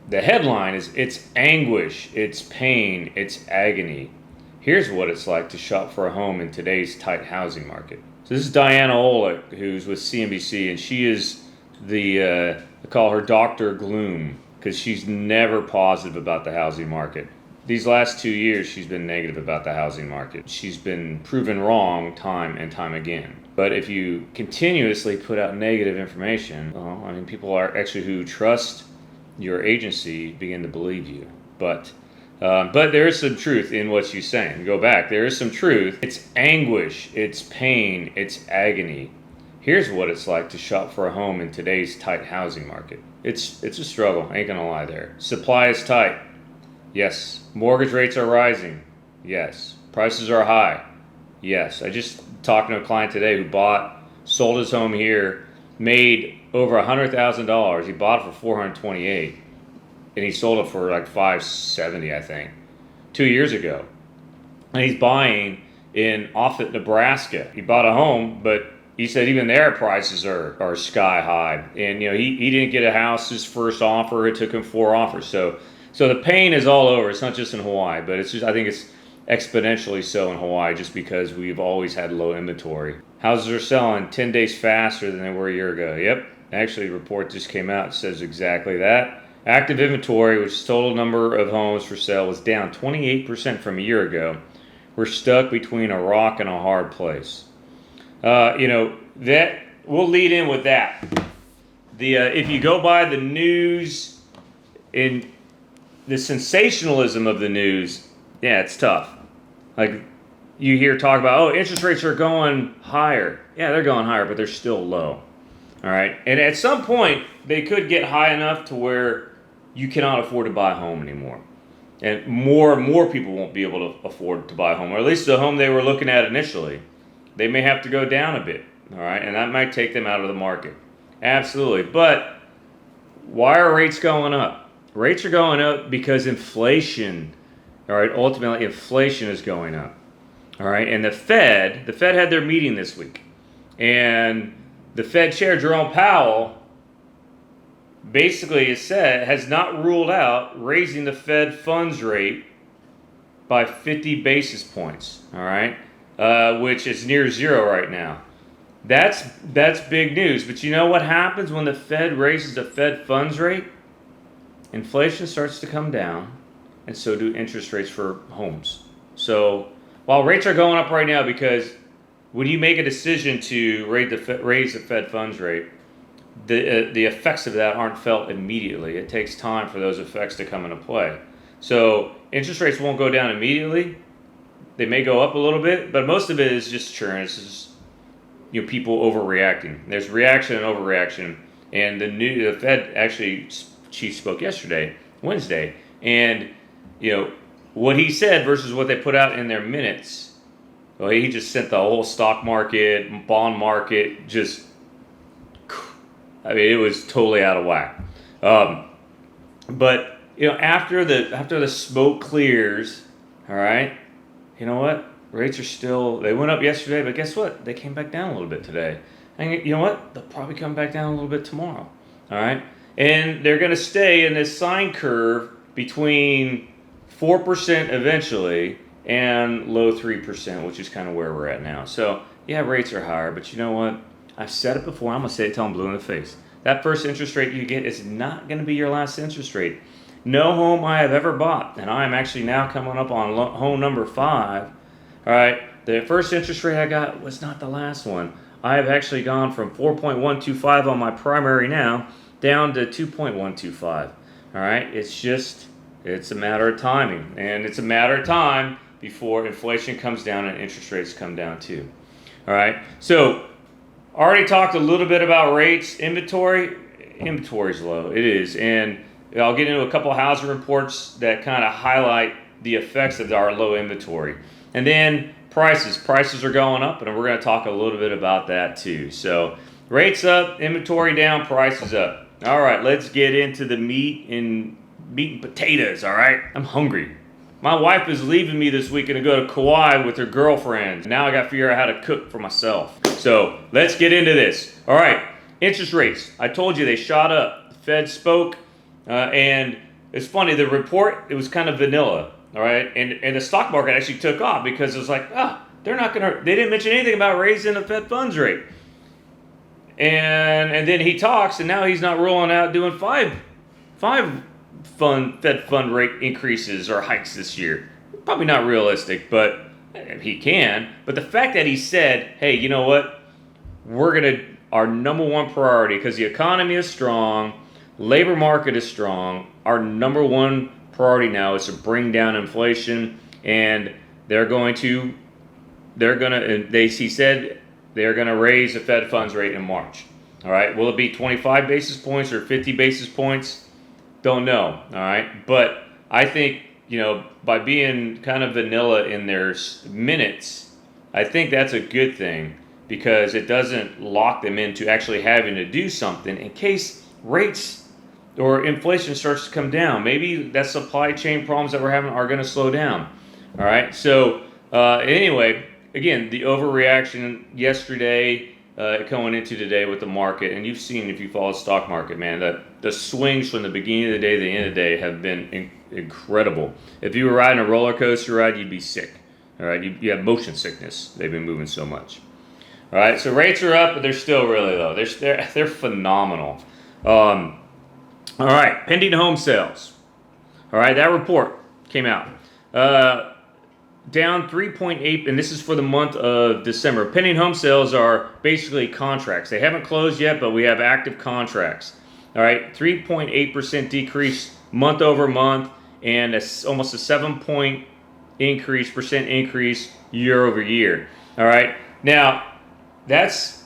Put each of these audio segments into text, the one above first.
The headline is, "It's anguish, it's pain, it's agony. Here's what it's like to shop for a home in today's tight housing market." So this is Diana Olick, who's with CNBC, and she is I call her Dr. Gloom, because she's never positive about the housing market. These last 2 years, she's been negative about the housing market. She's been proven wrong time and time again. But if you continuously put out negative information, well, I mean, people are actually who trust your agency begin to believe you. But there is some truth in what she's saying. Go back. There is some truth. It's anguish. It's pain. It's agony. Here's what it's like to shop for a home in today's tight housing market. It's a struggle. I ain't gonna lie there. Supply is tight. Yes. Mortgage rates are rising. Yes. Prices are high. Yes. I just talked to a client today who sold his home here, made over $100,000. He bought it for $428,000, and he sold it for like $570,000, I think, 2 years ago. And he's buying in Offutt, Nebraska. He bought a home, but he said even their prices are sky high. And he didn't get a house his first offer. It took him 4 offers. So the pain is all over. It's not just in Hawaii, but I think it's exponentially so in Hawaii, just because we've always had low inventory. Houses are selling 10 days faster than they were a year ago. Yep. Actually, a report just came out that says exactly that. Active inventory, which is total number of homes for sale, was down 28% from a year ago. We're stuck between a rock and a hard place. That we'll lead in with that. If you go by the news, in the sensationalism of the news, yeah, it's tough. Like, you hear talk about, interest rates are going higher. Yeah, they're going higher, but they're still low. All right. And at some point, they could get high enough to where you cannot afford to buy a home anymore. And more people won't be able to afford to buy a home, or at least the home they were looking at initially. They may have to go down a bit. All right. And that might take them out of the market. Absolutely. But why are rates going up? Rates are going up because inflation, all right, ultimately inflation is going up. All right. And the Fed had their meeting this week. And the Fed Chair, Jerome Powell, basically has not ruled out raising the Fed funds rate by 50 basis points, all right, which is near zero right now. That's big news. But you know what happens when the Fed raises the Fed funds rate? Inflation starts to come down, and so do interest rates for homes. So while rates are going up right now, because when you make a decision to raise the Fed funds rate, the effects of that aren't felt immediately. It takes time for those effects to come into play. So interest rates won't go down immediately. They may go up a little bit, but most of it is just churn. It's just people overreacting. There's reaction and overreaction. And the Fed chief spoke yesterday, Wednesday, and what he said versus what they put out in their minutes. Well, he just sent the whole stock market, bond market, it was totally out of whack. But after the smoke clears, all right, you know what? Rates are they went up yesterday, but guess what? They came back down a little bit today. And you know what? They'll probably come back down a little bit tomorrow. All right? And they're going to stay in this sine curve between 4% eventually and low 3%, which is kind of where we're at now. So, yeah, rates are higher, but you know what? I've said it before. I'm going to say it till I'm blue in the face. That first interest rate you get is not going to be your last interest rate. No home I have ever bought, and I am actually now coming up on home number 5. All right, the first interest rate I got was not the last one. I have actually gone from 4.125 on my primary now down to 2.125. All right, it's a matter of timing, and it's a matter of time before inflation comes down and interest rates come down too. All right, so already talked a little bit about rates. Inventory's low. It is, and I'll get into a couple of housing reports that kind of highlight the effects of our low inventory. And then prices are going up, and we're going to talk a little bit about that too. So rates up, inventory down, prices up. All right, let's get into the meat and potatoes. All right, I'm hungry. My wife is leaving me this weekend to go to Kauai with her girlfriend. Now I got to figure out how to cook for myself. So let's get into this. All right, interest rates. I told you they shot up. The Fed spoke, and it's funny, the report, it was kind of vanilla, all right? And the stock market actually took off because it was like, they didn't mention anything about raising the Fed funds rate. And then he talks, and now he's not rolling out doing five Fed fund rate increases or hikes this year. Probably not realistic, but he can. But the fact that he said, hey, you know what? Our number one priority, because the economy is strong, labor market is strong, our number one priority now is to bring down inflation, and he said they're going to raise the Fed funds rate in March. All right. Will it be 25 basis points or 50 basis points? Don't know. All right. But I think, by being kind of vanilla in their minutes, I think that's a good thing because it doesn't lock them into actually having to do something in case rates or inflation starts to come down. Maybe that supply chain problems that we're having are going to slow down. All right. So anyway, again, the overreaction yesterday going into today with the market, and you've seen if you follow the stock market, man, that the swings from the beginning of the day to the end of the day have been incredible. If you were riding a roller coaster ride, you'd be sick. All right, you have motion sickness. They've been moving so much. All right, so rates are up, but they're still really low. They're phenomenal. All right, pending home sales. All right, that report came out. Down 3.8, and this is for the month of December. Pending home sales are basically contracts. They haven't closed yet, but we have active contracts. All right, 3.8% decrease month over month, and almost a 7% increase year over year. All right, now that's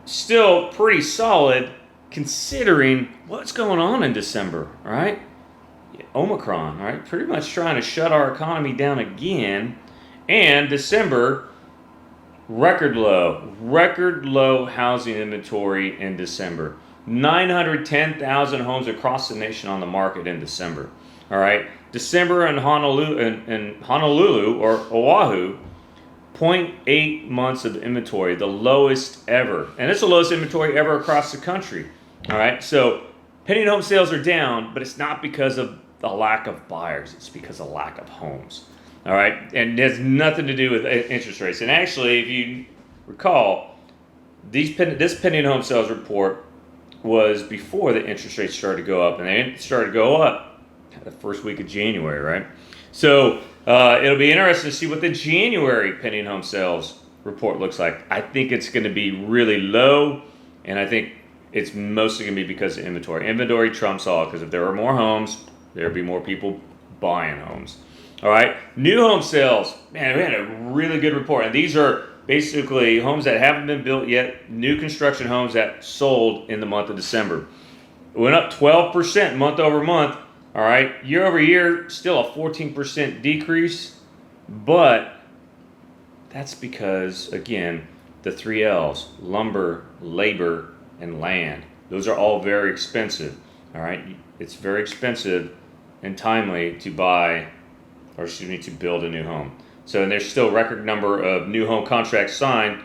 still pretty solid considering what's going on in December. All right. Omicron, all right, pretty much trying to shut our economy down again. And December, record low housing inventory in December. 910,000 homes across the nation on the market in December. All right, December in Honolulu or Oahu, 0.8 months of inventory, the lowest ever, and it's the lowest inventory ever across the country. All right, so pending home sales are down, but it's not because of the lack of buyers. It's because of lack of homes. All right, and it has nothing to do with interest rates. And actually, if you recall, this pending home sales report was before the interest rates started to go up, and they started to go up the first week of January, right? So it'll be interesting to see what the January pending home sales report looks like. I think it's going to be really low, and I think it's mostly going to be because of inventory. Inventory trumps all, because if there are more homes, there'll be more people buying homes. All right, new home sales. Man, we had a really good report. And these are basically homes that haven't been built yet, new construction homes that sold in the month of December. It went up 12% month over month. All right, year over year, still a 14% decrease. But that's because, again, the 3 L's, lumber, labor, and land. Those are all very expensive. All right, it's very expensive and timely to build a new home. So, and there's still a record number of new home contracts signed,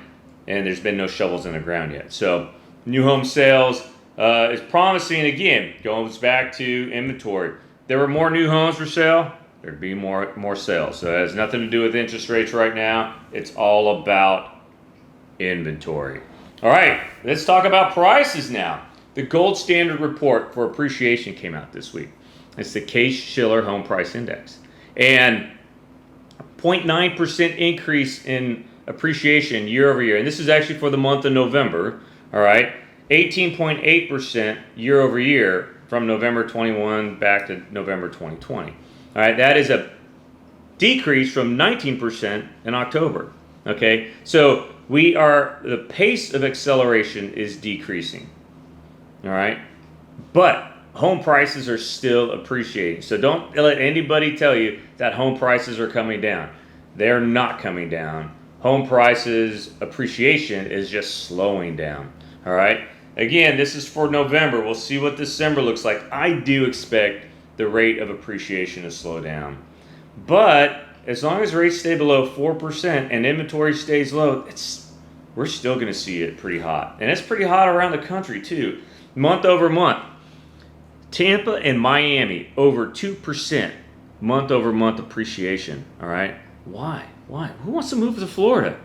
and there's been no shovels in the ground yet. So, new home sales is promising. Again, goes back to inventory. There were more new homes for sale, there'd be more sales. So, it has nothing to do with interest rates right now. It's all about inventory. All right, let's talk about prices now. The gold standard report for appreciation came out this week. It's the Case-Shiller Home Price Index. And 0.9% increase in appreciation year over year. And this is actually for the month of November. All right, 18.8% year over year from November 21 back to November 2020. All right, that is a decrease from 19% in October. Okay, so the pace of acceleration is decreasing. All right, but home prices are still appreciating. So don't let anybody tell you that home prices are coming down. They're not coming down. Home prices appreciation is just slowing down. All right. Again, this is for November. We'll see what December looks like. I do expect the rate of appreciation to slow down. But as long as rates stay below 4% and inventory stays low, we're still going to see it pretty hot. And it's pretty hot around the country too. Month over month. Tampa and Miami over 2% month over month appreciation. All right. Why? Who wants to move to Florida?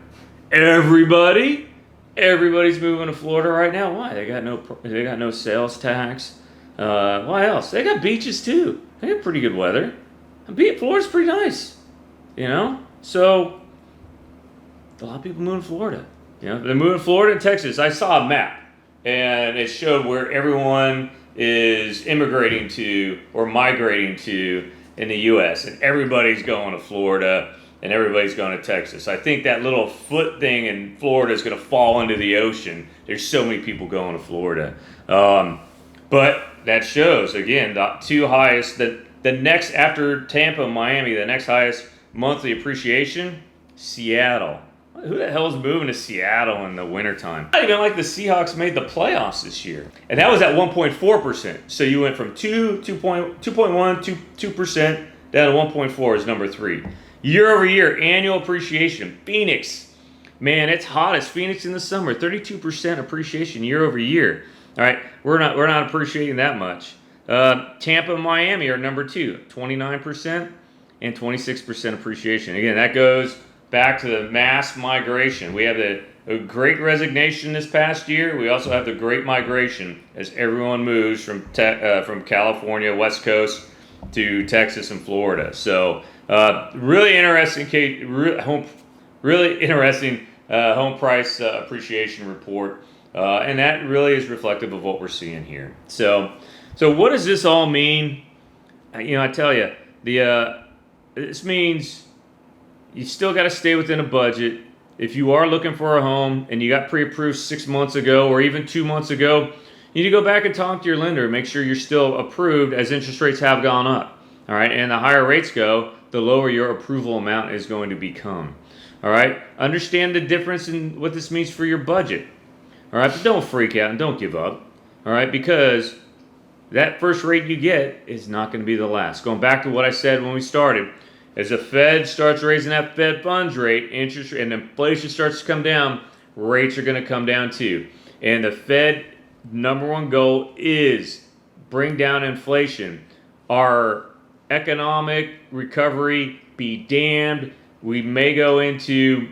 Everybody. Everybody's moving to Florida right now. Why? They got no sales tax. Why else? They got beaches too. They got pretty good weather. Florida's pretty nice. So a lot of people moving to Florida. They're moving to Florida and Texas. I saw a map, and it showed where everyone is immigrating to or migrating to in the U.S. And everybody's going to Florida, and everybody's going to Texas. I think that little foot thing in Florida is going to fall into the ocean. There's so many people going to Florida. But that shows, again, the two highest, the next, after Tampa and Miami, the next highest monthly appreciation, Seattle. Who the hell is moving to Seattle in the wintertime? Not even like the Seahawks made the playoffs this year. And that was at 1.4%. So you went from 2.1, 2% down to 1.4 is number 3. Year over year, annual appreciation. Phoenix. Man, it's hottest. Phoenix in the summer, 32% appreciation year over year. All right, we're not appreciating that much. Tampa and Miami are number 2, 29% and 26% appreciation. Again, that goes back to the mass migration. We have the great resignation this past year. We also have the great migration as everyone moves from California, West Coast, to Texas and Florida. So really interesting home price appreciation report, and that really is reflective of what we're seeing here. So what does this all mean? I tell you, this means you still got to stay within a budget. If you are looking for a home and you got pre-approved 6 months ago or even 2 months ago, you need to go back and talk to your lender and make sure you're still approved, as interest rates have gone up. All right, and the higher rates go, the lower your approval amount is going to become. All right, understand the difference in what this means for your budget. All right, but don't freak out and don't give up. All right, because that first rate you get is not going to be the last. Going back to what I said when we started, as the Fed starts raising that Fed funds rate, interest and inflation starts to come down, rates are going to come down too. And the Fed number one goal is bring down inflation. Our economic recovery be damned. We may go into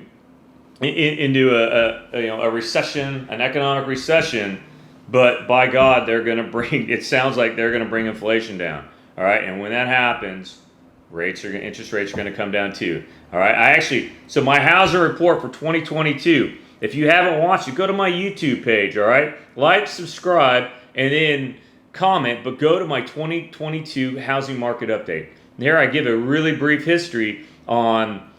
a recession, an economic recession, but by God, it sounds like they're going to bring inflation down. All right, and when that happens, interest rates are going to come down too. All right, so my housing report for 2022, if you haven't watched it, go to my YouTube page. All right, like, subscribe, and then comment, but go to my 2022 housing market update. Here I give a really brief history on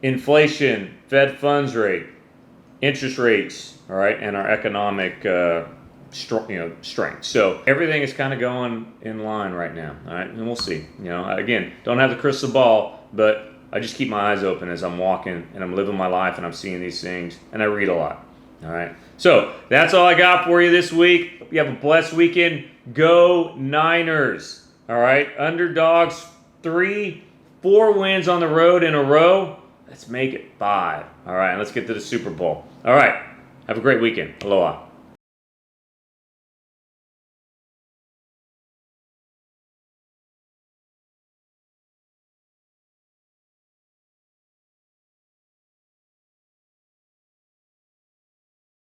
inflation, Fed funds rate, interest rates, all right, and our economic strength. So everything is kind of going in line right now, all right, and we'll see. Again, don't have the crystal ball, but I just keep my eyes open as I'm walking and I'm living my life and I'm seeing these things, and I read a lot. All right, so that's all I got for you this week. Hope you have a blessed weekend. Go Niners. All right, underdogs 3, 4 wins on the road in a row. Let's make it 5. All right, let's get to the Super Bowl. All right, have a great weekend. Aloha.